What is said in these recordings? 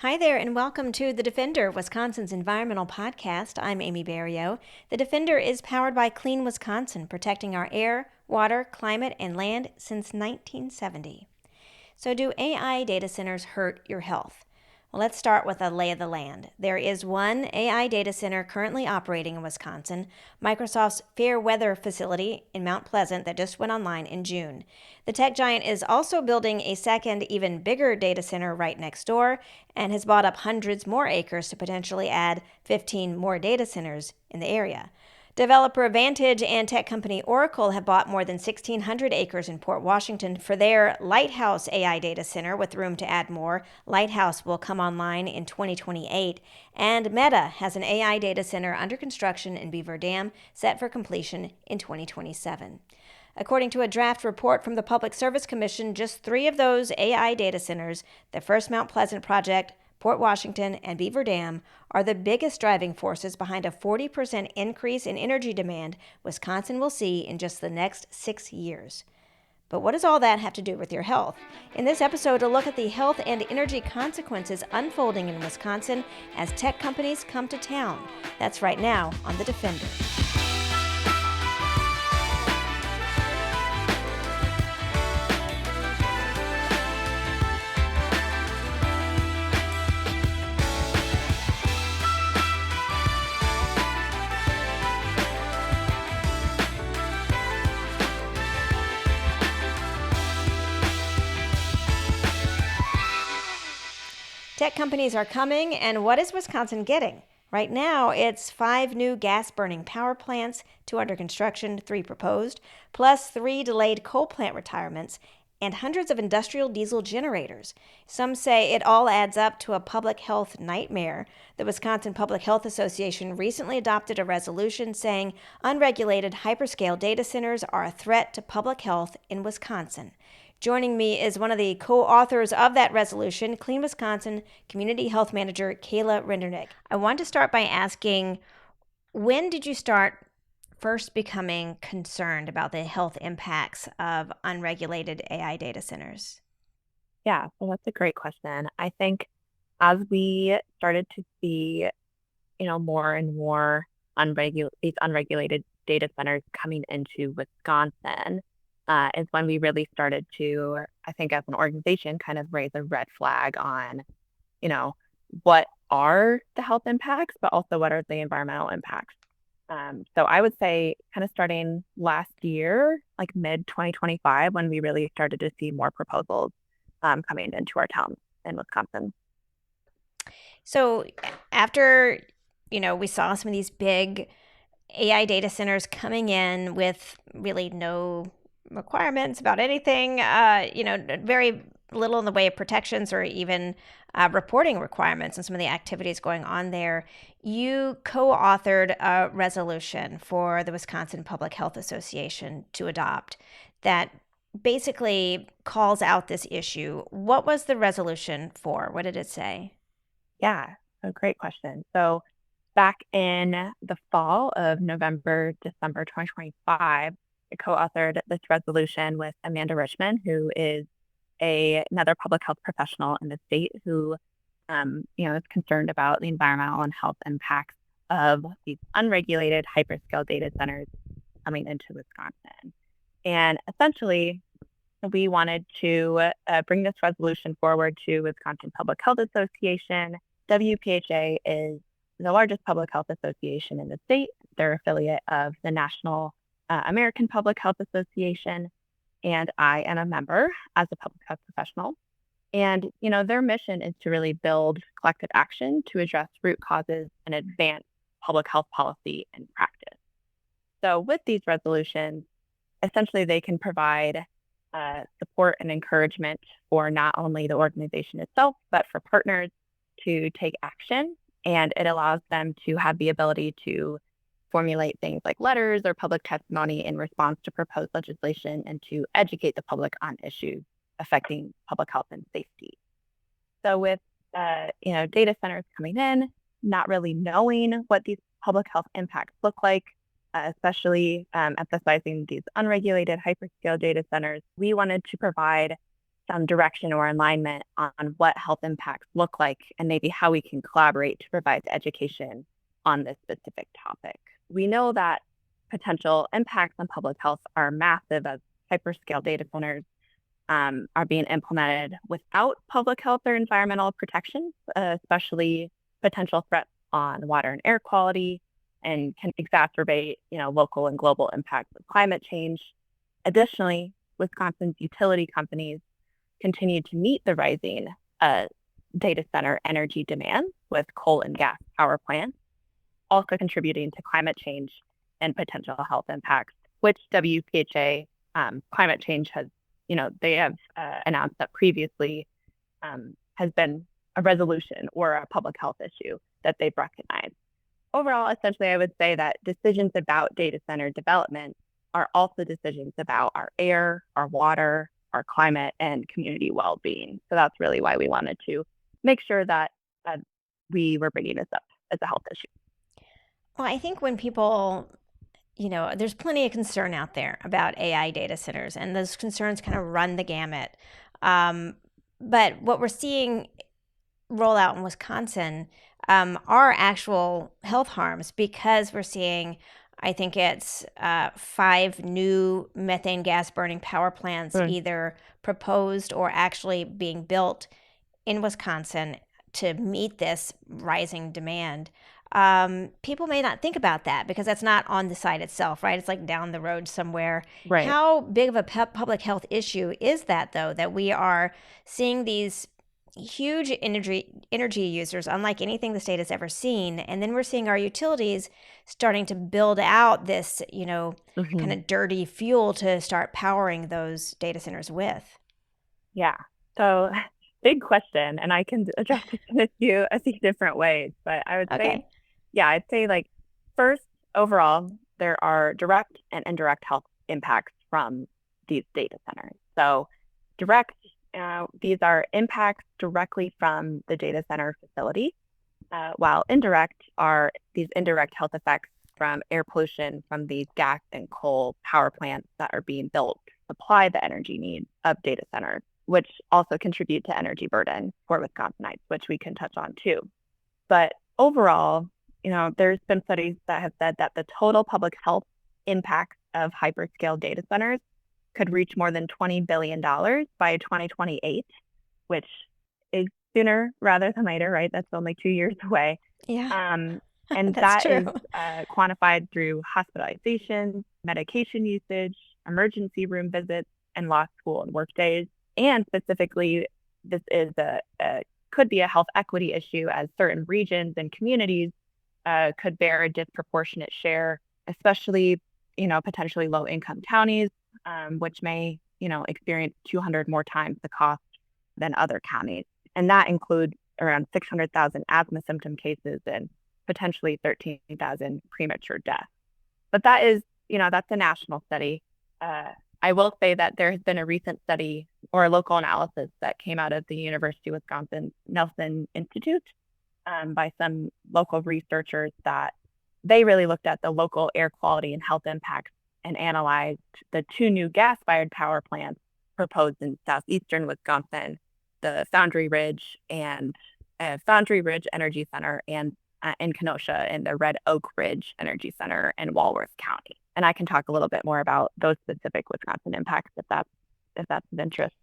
Hi there, and welcome to The Defender, Wisconsin's environmental podcast. I'm Amy Barrilleaux. The Defender is powered by Clean Wisconsin, protecting our air, water, climate, and land since 1970. So, do AI data centers hurt your health? Well, let's start with a lay of the land. There is one AI data center currently operating in Wisconsin, Microsoft's Fairweather facility in Mount Pleasant, that just went online in June. The tech giant is also building a second, even bigger data center right next door and has bought up hundreds more acres to potentially add 15 more data centers in the area. Developer Vantage and tech company Oracle have bought more than 1,600 acres in Port Washington for their Lighthouse AI data center with room to add more. Lighthouse will come online in 2028. And Meta has an AI data center under construction in Beaver Dam set for completion in 2027. According to a draft report from the Public Service Commission, just 3 of those AI data centers, the first Mount Pleasant project, Port Washington, and Beaver Dam, are the biggest driving forces behind a 40% increase in energy demand Wisconsin will see in just the next 6 years. But what does all that have to do with your health? In this episode, a look at the health and energy consequences unfolding in Wisconsin as tech companies come to town. That's right now on The Defender. Tech companies are coming, and what is Wisconsin getting? Right now, it's 5 new gas-burning power plants, 2 under construction, 3 proposed, plus 3 delayed coal plant retirements, and hundreds of industrial diesel generators. Some say it all adds up to a public health nightmare. The Wisconsin Public Health Association recently adopted a resolution saying unregulated hyperscale data centers are a threat to public health in Wisconsin. Joining me is one of the co-authors of that resolution, Clean Wisconsin Community Health Manager Kayla Rinderknecht. I want to start by asking, when did you start first becoming concerned about the health impacts of unregulated AI data centers? Yeah, well, that's a great question. I think as we started to see, more and more these unregulated data centers coming into Wisconsin, is when we really started to, I think, as an organization, kind of raise a red flag on, you know, what are the health impacts, but also what are the environmental impacts. So I would say kind of starting last year, like mid 2025, when we really started to see more proposals coming into our town in Wisconsin. So after, we saw some of these big AI data centers coming in with really no requirements about anything, very little in the way of protections or even reporting requirements and some of the activities going on there. You co-authored a resolution for the Wisconsin Public Health Association to adopt that basically calls out this issue. What was the resolution for? What did it say? Yeah, a great question. So back in the fall of December 2025, I co-authored this resolution with Amanda Richmond, who is another public health professional in the state who, is concerned about the environmental and health impacts of these unregulated hyperscale data centers coming into Wisconsin. And essentially, we wanted to bring this resolution forward to Wisconsin Public Health Association. WPHA is the largest public health association in the state. They're affiliate of the National American Public Health Association, and I am a member as a public health professional. And, their mission is to really build collective action to address root causes and advance public health policy and practice. So with these resolutions, essentially they can provide support and encouragement for not only the organization itself, but for partners to take action. And it allows them to have the ability to formulate things like letters or public testimony in response to proposed legislation and to educate the public on issues affecting public health and safety. So with, data centers coming in, not really knowing what these public health impacts look like, especially emphasizing these unregulated hyperscale data centers, we wanted to provide some direction or alignment on what health impacts look like and maybe how we can collaborate to provide education on this specific topic. We know that potential impacts on public health are massive as hyperscale data centers are being implemented without public health or environmental protection, especially potential threats on water and air quality, and can exacerbate, local and global impacts of climate change. Additionally, Wisconsin's utility companies continue to meet the rising uh, data center energy demand with coal and gas power plants, also contributing to climate change and potential health impacts, which WPHA climate change has, they have announced that previously has been a resolution or a public health issue that they've recognized. Overall, essentially, I would say that decisions about data center development are also decisions about our air, our water, our climate, and community well-being. So that's really why we wanted to make sure that we were bringing this up as a health issue. Well, I think when people, there's plenty of concern out there about AI data centers, and those concerns kind of run the gamut. But what we're seeing roll out in Wisconsin are actual health harms because we're seeing, I think it's 5 new methane gas burning power plants either proposed or actually being built in Wisconsin to meet this rising demand. People may not think about that because that's not on the site itself, right? It's like down the road somewhere. Right. How big of a public health issue is that, though, that we are seeing these huge energy users, unlike anything the state has ever seen, and then we're seeing our utilities starting to build out this, kind of dirty fuel to start powering those data centers with? Yeah. So big question, and I can address this in a few different ways. But I would say, I'd say like first, overall, there are direct and indirect health impacts from these data centers. So direct, these are impacts directly from the data center facility, while indirect are these indirect health effects from air pollution from these gas and coal power plants that are being built to supply the energy needs of data centers, which also contribute to energy burden for Wisconsinites, which we can touch on too. But overall, there's been studies that have said that the total public health impact of hyperscale data centers could reach more than $20 billion by 2028, which is sooner rather than later, right? That's only 2 years away. Yeah. And That's that is true. quantified through hospitalizations, medication usage, emergency room visits, and lost school and work days. And specifically, this is could be a health equity issue as certain regions and communities could bear a disproportionate share, especially, potentially low-income counties, which may, experience 200 more times the cost than other counties. And that includes around 600,000 asthma symptom cases and potentially 13,000 premature deaths. But that is, that's a national study. I will say that there has been a recent study or a local analysis that came out of the University of Wisconsin Nelson Institute by some local researchers that they really looked at the local air quality and health impacts and analyzed the 2 new gas-fired power plants proposed in southeastern Wisconsin, the Foundry Ridge Energy Center, and in Kenosha and the Red Oak Ridge Energy Center in Walworth County. And I can talk a little bit more about those specific Wisconsin impacts if that's of interest.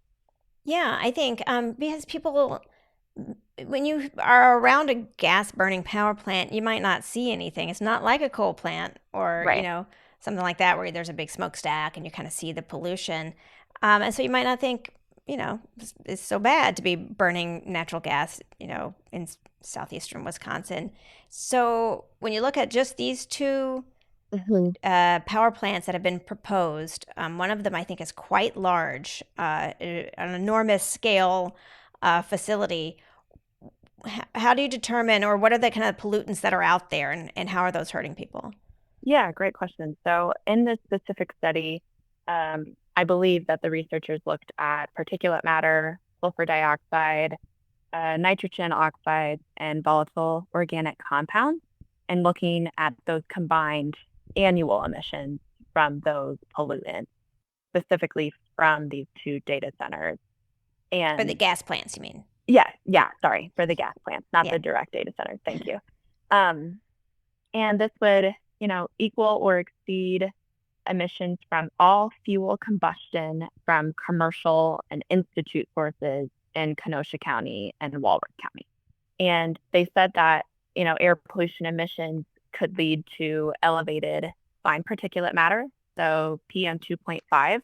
Yeah, I think because people, when you are around a gas burning power plant, you might not see anything. It's not like a coal plant or, Right. Something like that where there's a big smokestack and you kind of see the pollution. And so you might not think, it's so bad to be burning natural gas, in southeastern Wisconsin. So when you look at just these 2 power plants that have been proposed. One of them, I think, is quite large, an enormous scale facility. How do you determine, or what are the kind of pollutants that are out there, and how are those hurting people? Yeah, great question. So in this specific study, I believe that the researchers looked at particulate matter, sulfur dioxide, nitrogen oxides, and volatile organic compounds, and looking at those combined annual emissions from those pollutants, specifically from these 2 data centers. Or the And gas plants, you mean? yeah, sorry, for the gas plants, not Yeah. the direct data centers. Thank you. Um, and this would, equal or exceed emissions from all fuel combustion from commercial and institute sources in Kenosha County and Walworth County. And they said that, air pollution emissions could lead to elevated fine particulate matter, so PM 2.5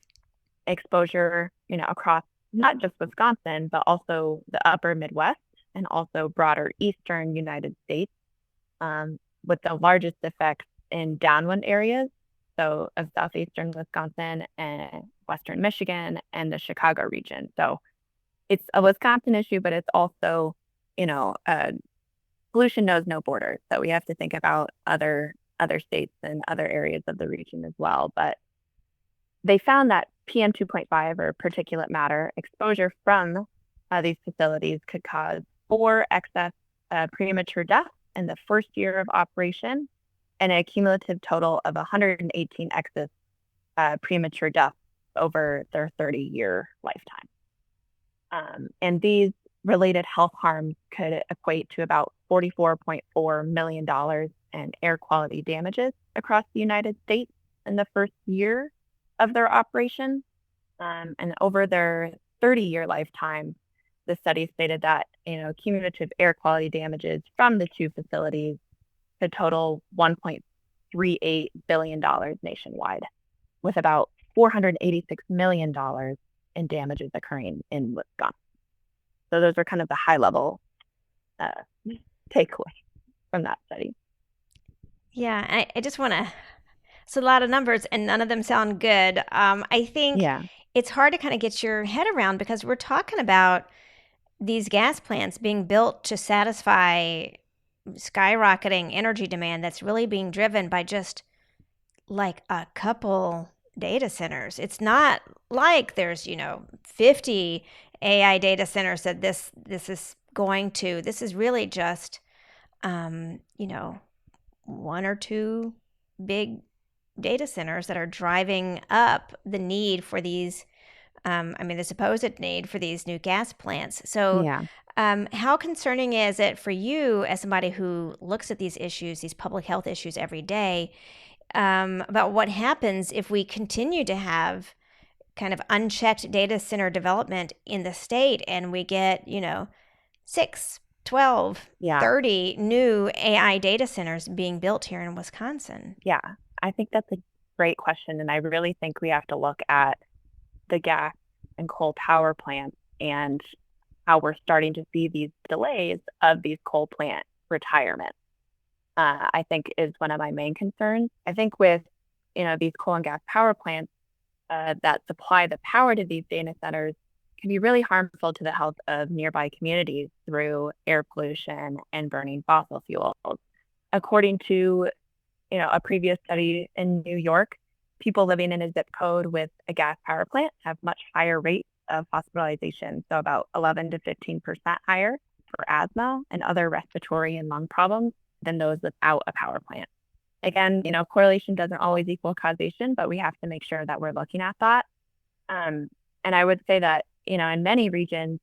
exposure, across not just Wisconsin, but also the upper Midwest and also broader eastern United States, with the largest effects in downwind areas, so of southeastern Wisconsin and western Michigan and the Chicago region. So it's a Wisconsin issue, but it's also, pollution knows no borders. So we have to think about other states and other areas of the region as well. But they found that PM 2.5 or particulate matter exposure from these facilities could cause 4 excess premature deaths in the first year of operation and a cumulative total of 118 excess premature deaths over their 30-year lifetime. And these related health harms could equate to about $44.4 million in air quality damages across the United States in the first year of their operation. And over their 30-year lifetime, the study stated that, cumulative air quality damages from the two facilities could total $1.38 billion nationwide, with about $486 million in damages occurring in Wisconsin. So those are kind of the high level takeaway from that study. Yeah, I just want to. It's a lot of numbers, and none of them sound good. I think Yeah, it's hard to kind of get your head around because we're talking about these gas plants being built to satisfy skyrocketing energy demand that's really being driven by just like a couple data centers. It's not like there's, 50 AI data centers that this is going to. This is really just one or two big data centers that are driving up the need for these the supposed need for these new gas plants. So, yeah. how concerning is it for you, as somebody who looks at these issues, these public health issues every day, about what happens if we continue to have kind of unchecked data center development in the state and we get, 6, 12, Yeah, 30 new AI data centers being built here in Wisconsin? yeah. I think that's a great question. And I really think we have to look at the gas and coal power plants and how we're starting to see these delays of these coal plant retirements. I think is one of my main concerns. I think with, these coal and gas power plants that supply the power to these data centers can be really harmful to the health of nearby communities through air pollution and burning fossil fuels. According to, a previous study in New York, people living in a zip code with a gas power plant have much higher rates of hospitalization, so about 11 to 15% higher for asthma and other respiratory and lung problems than those without a power plant. Again, correlation doesn't always equal causation, but we have to make sure that we're looking at that. And I would say that, in many regions,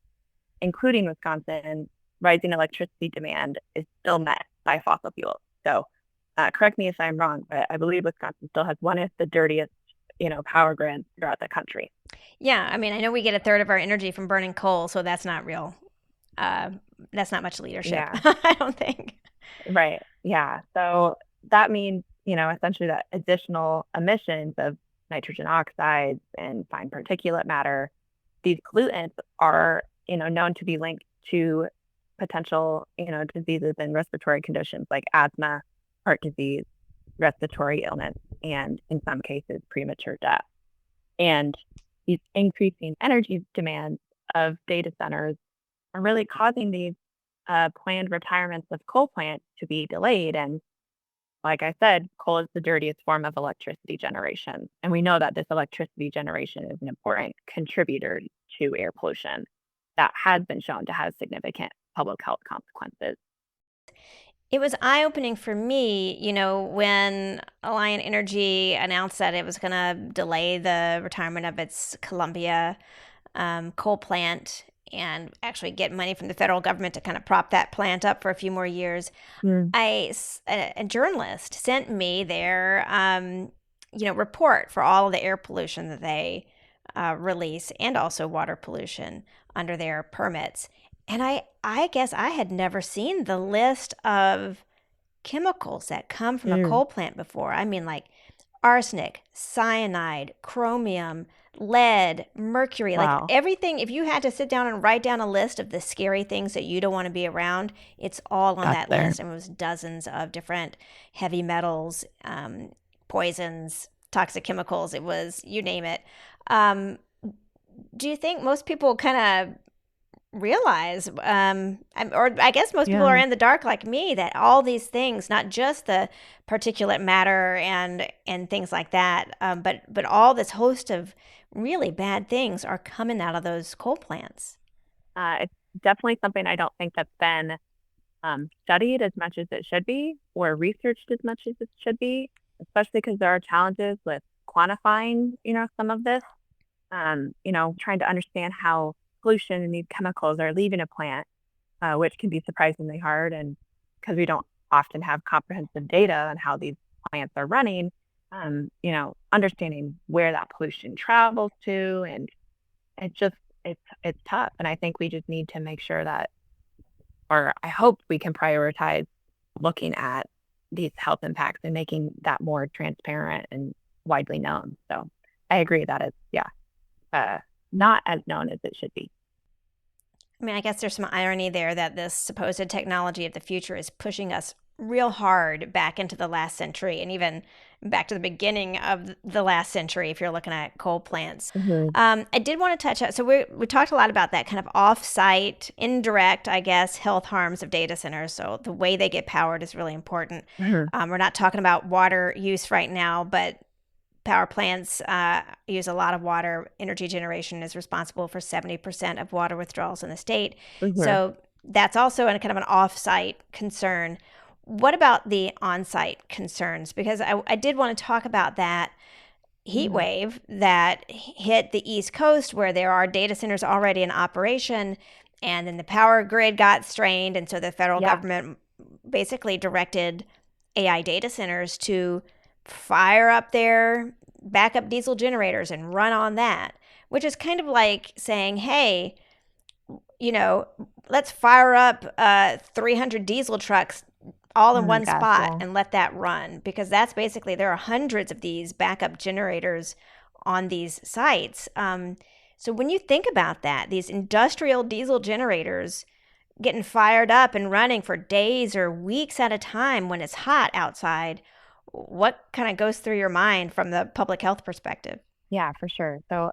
including Wisconsin, rising electricity demand is still met by fossil fuels. So correct me if I'm wrong, but I believe Wisconsin still has one of the dirtiest, power grids throughout the country. Yeah, I know we get a third of our energy from burning coal, so that's not real. Uh, that's not much leadership, Yeah, I don't think. right. Yeah. So that means, essentially that additional emissions of nitrogen oxides and fine particulate matter, these pollutants are, known to be linked to potential, diseases and respiratory conditions like asthma, heart disease, respiratory illness, and in some cases, premature death. And these increasing energy demands of data centers are really causing these planned retirements of coal plants to be delayed. And like I said, coal is the dirtiest form of electricity generation. And we know that this electricity generation is an important contributor to air pollution that has been shown to have significant public health consequences. It was eye opening for me, when Alliant Energy announced that it was going to delay the retirement of its Columbia coal plant. and actually get money from the federal government to kind of prop that plant up for a few more years. Mm, A journalist sent me their report for all of the air pollution that they release, and also water pollution under their permits. And I guess I had never seen the list of chemicals that come from a mm. coal plant before. I mean, like arsenic, cyanide, chromium, lead, mercury, like Wow, everything. If you had to sit down and write down a list of the scary things that you don't want to be around, it's all on that's that there. list. And it was dozens of different heavy metals, poisons, toxic chemicals. It was, you name it. Um, do you think most people kind of realize, or I guess most people are Yeah. in the dark like me, that all these things, not just the particulate matter and things like that, but all this host of really bad things are coming out of those coal plants. It's definitely something I don't think that's been studied as much as it should be or researched as much as it should be, especially because there are challenges with quantifying, some of this. Trying to understand how pollution and these chemicals are leaving a plant, which can be surprisingly hard. And because we don't often have comprehensive data on how these plants are running, understanding where that pollution travels to, and it's just it's tough. And I think we just need to make sure that, or I hope we can prioritize looking at these health impacts and making that more transparent and widely known. So I agree that it's, yeah, uh, not as known as it should be. I mean, I guess there's some irony there that this supposed technology of the future is pushing us real hard back into the last century, and even back to the beginning of the last century if you're looking at coal plants. Hmm. I did want to touch on, so we talked a lot about that kind of off-site, indirect, I guess, health harms of data centers. So the way they get powered is really important. Hmm. We're not talking about water use right now, but power plants use a lot of water. Energy generation is responsible for 70% of water withdrawals in the state. Hmm. So that's also a kind of an off-site concern. What about the on-site concerns? Because I did want to talk about that heat Hmm. wave that hit the East Coast, where there are data centers already in operation, and then the power grid got strained, and so the federal Yeah. government basically directed AI data centers to fire up their backup diesel generators and run on that, which is kind of like saying, hey, you know, let's fire up 300 diesel trucks all in Oh my one gosh. spot Yeah. and let that run, because that's basically, there are hundreds of these backup generators on these sites. So when you think about that, these industrial diesel generators getting fired up and running for days or weeks at a time when it's hot outside, what kind of goes through your mind from the public health perspective? Yeah, for sure. So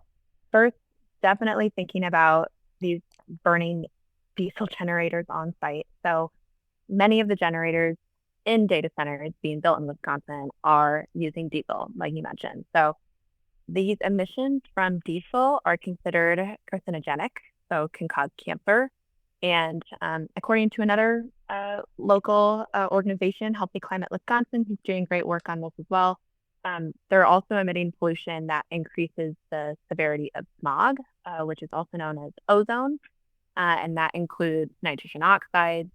first, definitely thinking about these burning diesel generators on site. So many of the generators in data centers being built in Wisconsin are using diesel, like you mentioned. So these emissions from diesel are considered carcinogenic, so can cause cancer. And according to another local organization, Healthy Climate Wisconsin, who's doing great work on this as well, they're also emitting pollution that increases the severity of smog, which is also known as ozone, and that includes nitrogen oxides,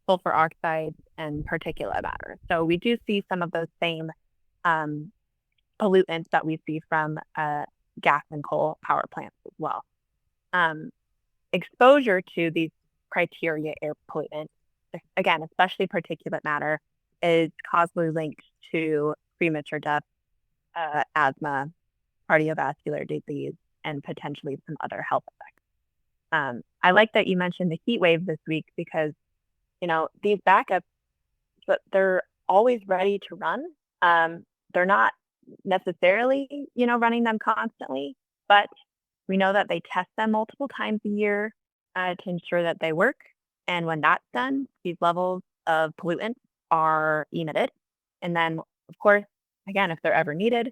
sulfur oxides, and particulate matter. So we do see some of those same um, pollutants that we see from gas and coal power plants as well. Um, Exposure to these criteria air pollutants, again, especially particulate matter, is causally linked to premature death, asthma, cardiovascular disease, and potentially some other health effects. I like that you mentioned the heat wave this week because, these backups, but they're always ready to run. They're not necessarily, running them constantly, but we know that they test them multiple times a year to ensure that they work. And when that's done, these levels of pollutants are emitted. And then, of course, again, if they're ever needed,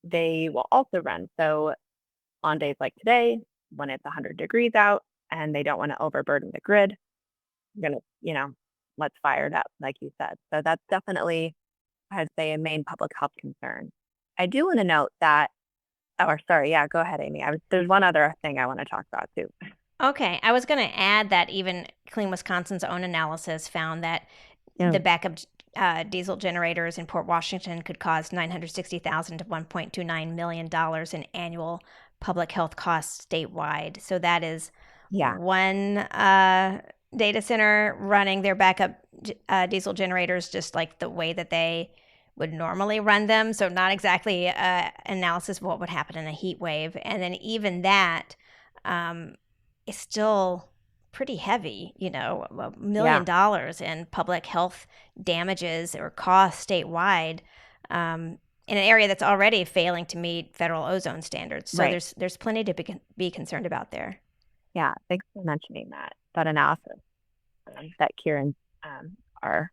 they will also run. So on days like today, when it's 100 degrees out and they don't want to overburden the grid, we're going to, let's fire it up, like you said. So that's definitely, I'd say, a main public health concern. I do want to note that, or sorry, yeah, go ahead, Amy. There's one other thing I want to talk about too. Okay, I was going to add that even Clean Wisconsin's own analysis found that Yeah. the backup diesel generators in Port Washington could cause $960,000 to $1.29 million in annual public health costs statewide. So that is Yeah. one data center running their backup diesel generators just like the way that they would normally run them. So not exactly analysis of what would happen in a heat wave. And then even that um, is still pretty heavy, Yeah. $1 million in public health damages or costs statewide, in an area that's already failing to meet federal ozone standards. So Right. there's plenty to be concerned about there. Yeah. Thanks for mentioning that analysis that Kieran, our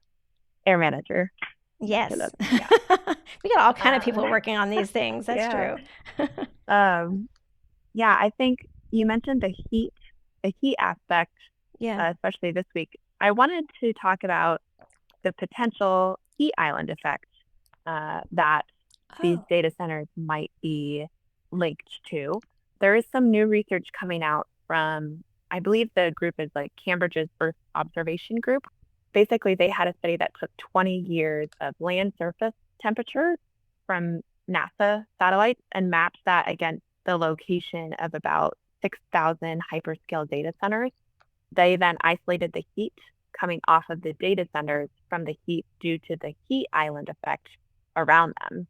air manager, mentioned Yes. us. Yeah. We got all kind of Uh, people working on these things. That's yeah. true. Um, yeah. I think you mentioned the heat aspect, Yeah. especially this week. I wanted to talk about the potential heat island effect that these Oh. data centers might be linked to. There is some new research coming out from, I believe the group is like Cambridge's Earth Observation Group. Basically, they had a study that took 20 years of land surface temperature from NASA satellites and mapped that against the location of about 6,000 hyperscale data centers. They then isolated the heat coming off of the data centers from the heat due to the heat island effect around them.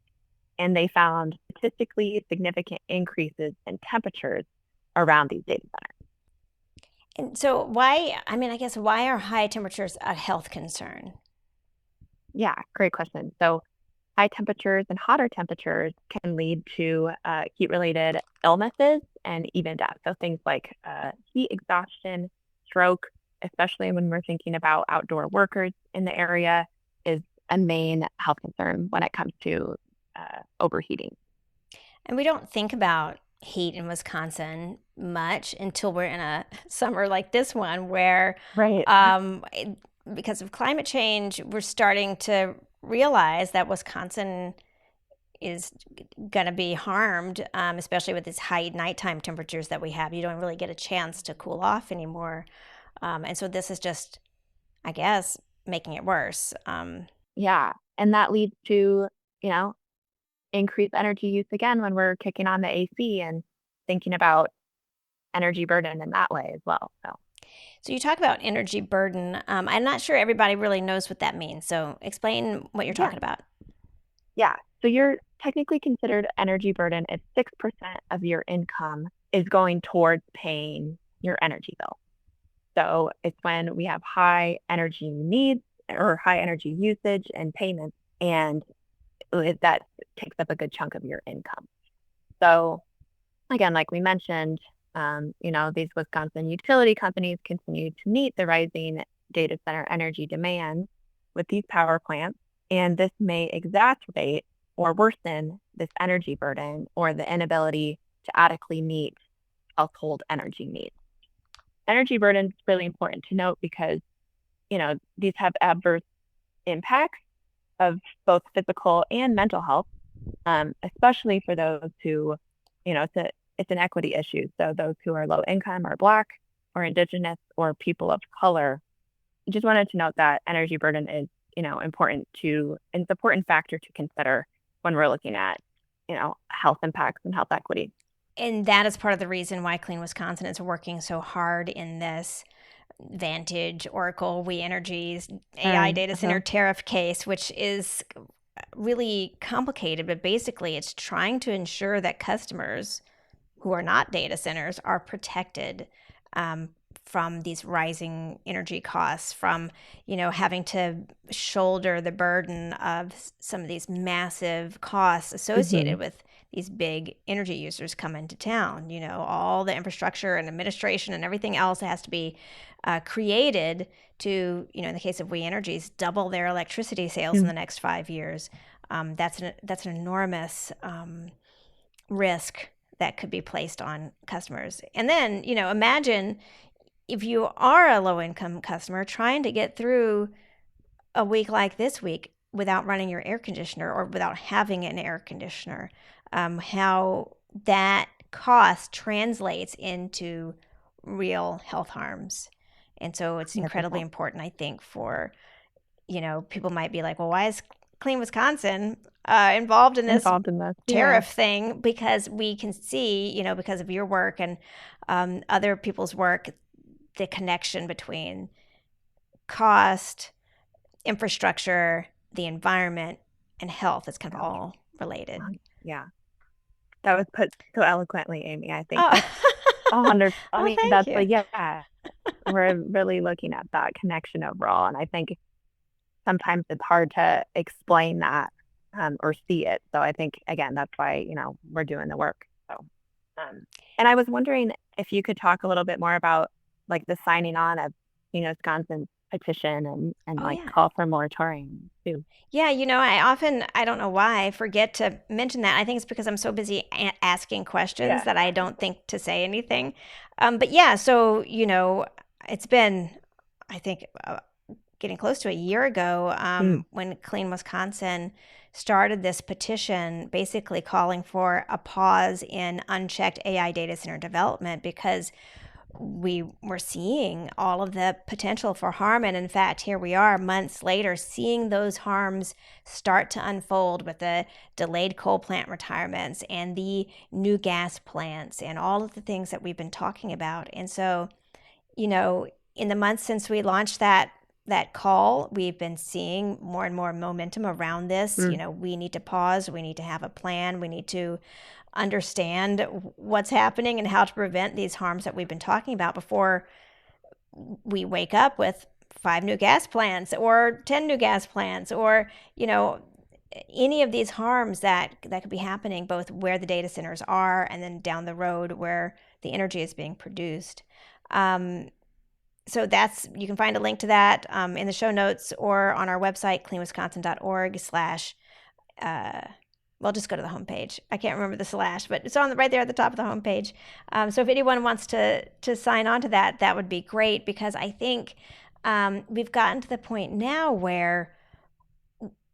And they found statistically significant increases in temperatures around these data centers. And so why, I mean, I guess why are high temperatures a health concern? Yeah, great question. So, high temperatures and hotter temperatures can lead to heat related illnesses and even death. So, things like heat exhaustion, stroke, especially when we're thinking about outdoor workers in the area, is a main health concern when it comes to overheating. And we don't think about heat in Wisconsin much until we're in a summer like this one, where Right. because of climate change, we're starting to realize that Wisconsin is going to be harmed, especially with these high nighttime temperatures that we have. You don't really get a chance to cool off anymore. And so this is just, I guess, making it worse. Yeah. And that leads to, you know, increased energy use again when we're kicking on the AC and thinking about energy burden in that way as well. So, So you talk about energy burden. I'm not sure everybody really knows what that means. So explain what you're yeah. talking about. Yeah. So you're technically considered energy burden if 6% of your income is going towards paying your energy bill. So it's when we have high energy needs or high energy usage and payments, and that takes up a good chunk of your income. So again, like we mentioned, these Wisconsin utility companies continue to meet the rising data center energy demand with these power plants, and this may exacerbate or worsen this energy burden or the inability to adequately meet household energy needs. Energy burden is really important to note because, these have adverse impacts of both physical and mental health, especially for those who, it's an equity issue. So those who are low income or Black or Indigenous or people of color. Just wanted to note that energy burden is, it's an important factor to consider when we're looking at, health impacts and health equity. And that is part of the reason why Clean Wisconsin is working so hard in this Vantage, Oracle, We Energies, AI data center Uh-huh. tariff case, which is really complicated, but basically it's trying to ensure that customers who are not data centers are protected from these rising energy costs, from having to shoulder the burden of some of these massive costs Hmm. associated with these big energy users come into town. All the infrastructure and administration and everything else has to be created to, in the case of We Energies, double their electricity sales in the next 5 years. That's an enormous risk that could be placed on customers. And then, imagine if you are a low income customer trying to get through a week like this week without running your air conditioner or without having an air conditioner, how that cost translates into real health harms. And so it's incredibly 100% important, I think, for, people might be like, well, why is Clean Wisconsin involved in this involved in this. Yeah. tariff thing? Because we can see, because of your work and other people's work, the connection between cost, infrastructure, the environment, and health is kind of Yeah. all related. Yeah. That was put so eloquently, Amy. I think Oh, that's 100. I oh, mean, thank that's you. like, yeah, we're really looking at that connection overall. And I think sometimes it's hard to explain that or see it. So I think, again, that's why, we're doing the work. So, um, and I was wondering if you could talk a little bit more about like the signing on of, Wisconsin's petition and Oh, like yeah. call for moratorium too. Yeah, I don't know why, I forget to mention that. I think it's because I'm so busy asking questions Yeah. that I don't think to say anything. But yeah, so, it's been, I think, getting close to a year ago Mm, when Clean Wisconsin started this petition basically calling for a pause in unchecked AI data center development because we were seeing all of the potential for harm. And in fact, here we are months later seeing those harms start to unfold with the delayed coal plant retirements and the new gas plants and all of the things that we've been talking about. And so, in the months since we launched that call, we've been seeing more and more momentum around this. mm, We need to pause, we need to have a plan, we need to understand what's happening and how to prevent these harms that we've been talking about before we wake up with 5 new gas plants or 10 new gas plants or, any of these harms that could be happening both where the data centers are and then down the road where the energy is being produced. Um, so you can find a link to that in the show notes or on our website, cleanwisconsin.org/, well, just go to the homepage. I can't remember the slash, but it's right there at the top of the homepage. So if anyone wants to sign on to that, that would be great because I think we've gotten to the point now where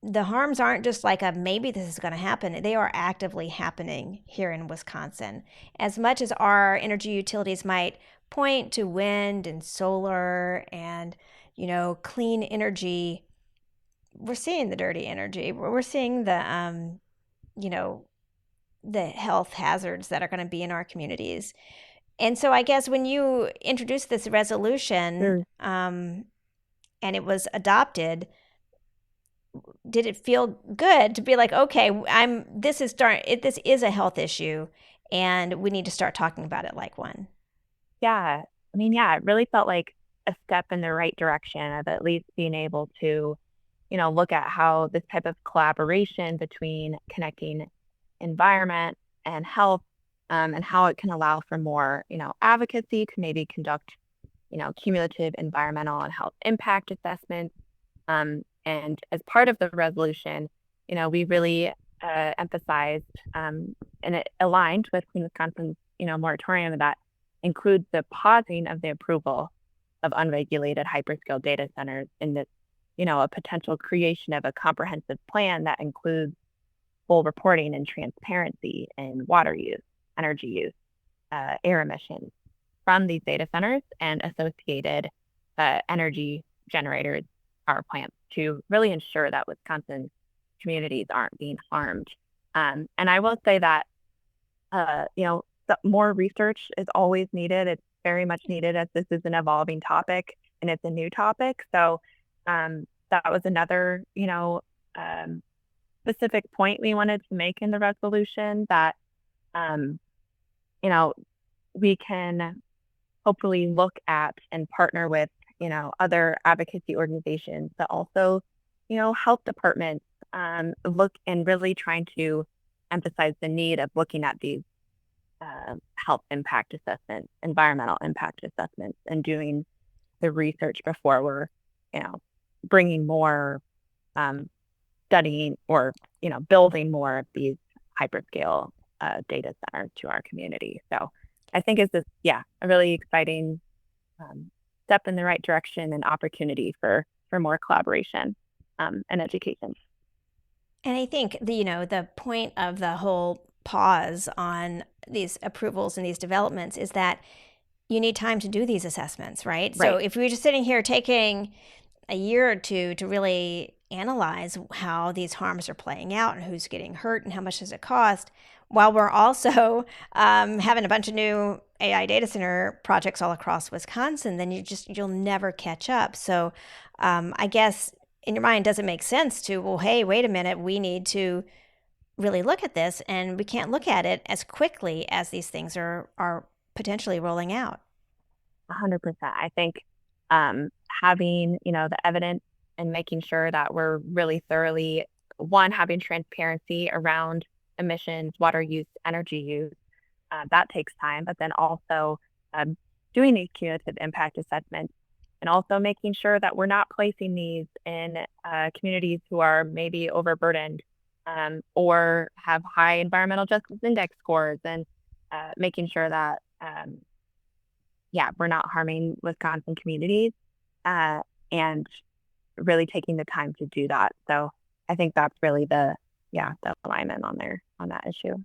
the harms aren't just like a maybe this is going to happen. They are actively happening here in Wisconsin. As much as our energy utilities might point to wind and solar and, clean energy, we're seeing the dirty energy. We're seeing you know, the health hazards that are going to be in our communities. And so I guess when you introduced this resolution sure. and it was adopted, did it feel good to be like, okay, this is a health issue and we need to start talking about it like one? Yeah. I mean, yeah, it really felt like a step in the right direction of at least being able to, look at how this type of collaboration between connecting environment and health, and how it can allow for more, advocacy to maybe conduct, cumulative environmental and health impact assessments. And as part of the resolution, we really emphasized, and it aligned with Clean Wisconsin's, moratorium that includes the pausing of the approval of unregulated hyperscale data centers in this, a potential creation of a comprehensive plan that includes full reporting and transparency in water use, energy use, air emissions from these data centers and associated energy generators, power plants to really ensure that Wisconsin communities aren't being harmed. And I will say that, more research is always needed. It's very much needed as this is an evolving topic and it's a new topic. So that was another, um, specific point we wanted to make in the resolution that, um, you know, we can hopefully look at and partner with, other advocacy organizations that also, health departments look and really trying to emphasize the need of looking at these health impact assessments, environmental impact assessments, and doing the research before we're, you know, bringing more um, studying or, building more of these hyperscale data centers to our community. So I think it's just, yeah, a really exciting um, step in the right direction and opportunity for more collaboration and education. And I think the point of the whole pause on these approvals and these developments is that you need time to do these assessments, right? So Right. if we were just sitting here taking a year or two to really analyze how these harms are playing out and who's getting hurt and how much does it cost, while we're also having a bunch of new AI data center projects all across Wisconsin, then you'll never catch up. So I guess in your mind, does it make sense to, well, hey, wait a minute, we need to really look at this, and we can't look at it as quickly as these things are potentially rolling out. 100%. I think having, the evidence and making sure that we're really thoroughly, one, having transparency around emissions, water use, energy use, that takes time, but then also um, doing these cumulative impact assessments and also making sure that we're not placing these in communities who are maybe overburdened or have high environmental justice index scores, and making sure that yeah, we're not harming Wisconsin communities, and really taking the time to do that. So I think that's really the alignment on that issue.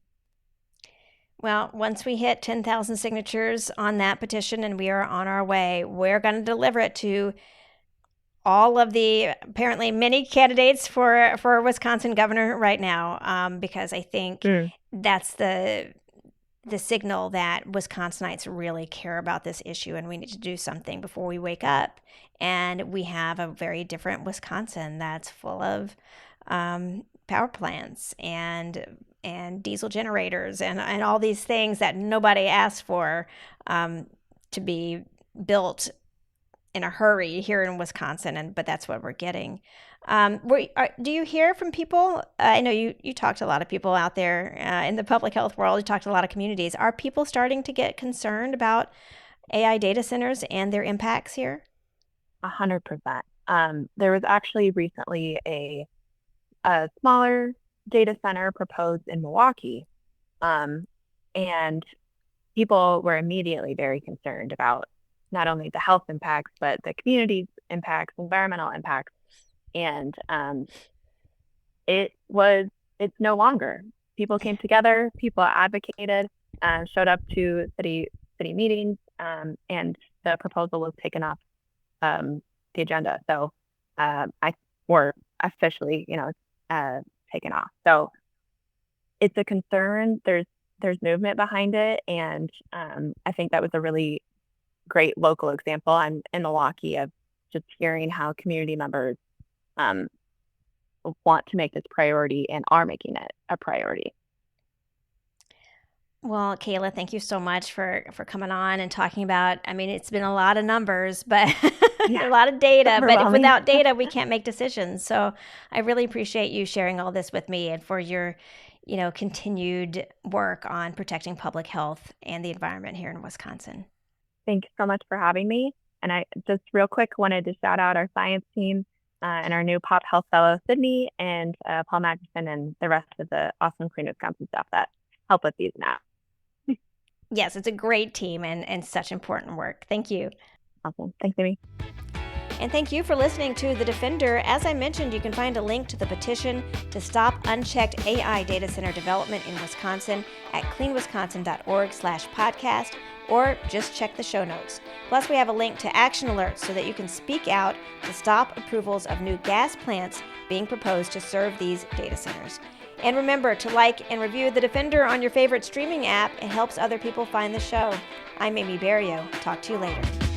Well, once we hit 10,000 signatures on that petition and we are on our way, we're going to deliver it to all of the apparently many candidates for Wisconsin governor right now, because I think Mm, that's the signal that Wisconsinites really care about this issue and we need to do something before we wake up. And we have a very different Wisconsin that's full of power plants and diesel generators and all these things that nobody asked for to be built in a hurry here in Wisconsin, but that's what we're getting. Do you hear from people? I know you talk to a lot of people out there in the public health world. You talk to a lot of communities. Are people starting to get concerned about AI data centers and their impacts here? 100%. There was actually recently a smaller data center proposed in Milwaukee, um, and people were immediately very concerned about not only the health impacts, but the community's impacts, environmental impacts. And it's no longer. People came together, people advocated, showed up to city meetings, and the proposal was taken off the agenda. So I were officially, taken off. So it's a concern. There's movement behind it, and I think that was a really great local example. I'm in Milwaukee of just hearing how community members um, want to make this priority and are making it a priority. Well, Kayla, thank you so much for coming on and talking about. I mean, it's been a lot of numbers, but Yeah, a lot of data. But if overwhelming. without data, we can't make decisions. So I really appreciate you sharing all this with me and for your, continued work on protecting public health and the environment here in Wisconsin. Thank you so much for having me. And I just real quick wanted to shout out our science team and our new Pop Health Fellow, Sydney, and Paul Magnuson, and the rest of the awesome Clean Wisconsin staff that help with these now. Yes, it's a great team and such important work. Thank you. Awesome. Thanks, Amy. And thank you for listening to The Defender. As I mentioned, you can find a link to the petition to stop unchecked AI data center development in Wisconsin at cleanwisconsin.org/podcast, or just check the show notes. Plus, we have a link to action alerts so that you can speak out to stop approvals of new gas plants being proposed to serve these data centers. And remember to like and review The Defender on your favorite streaming app. It helps other people find the show. I'm Amy Barrilleaux. Talk to you later.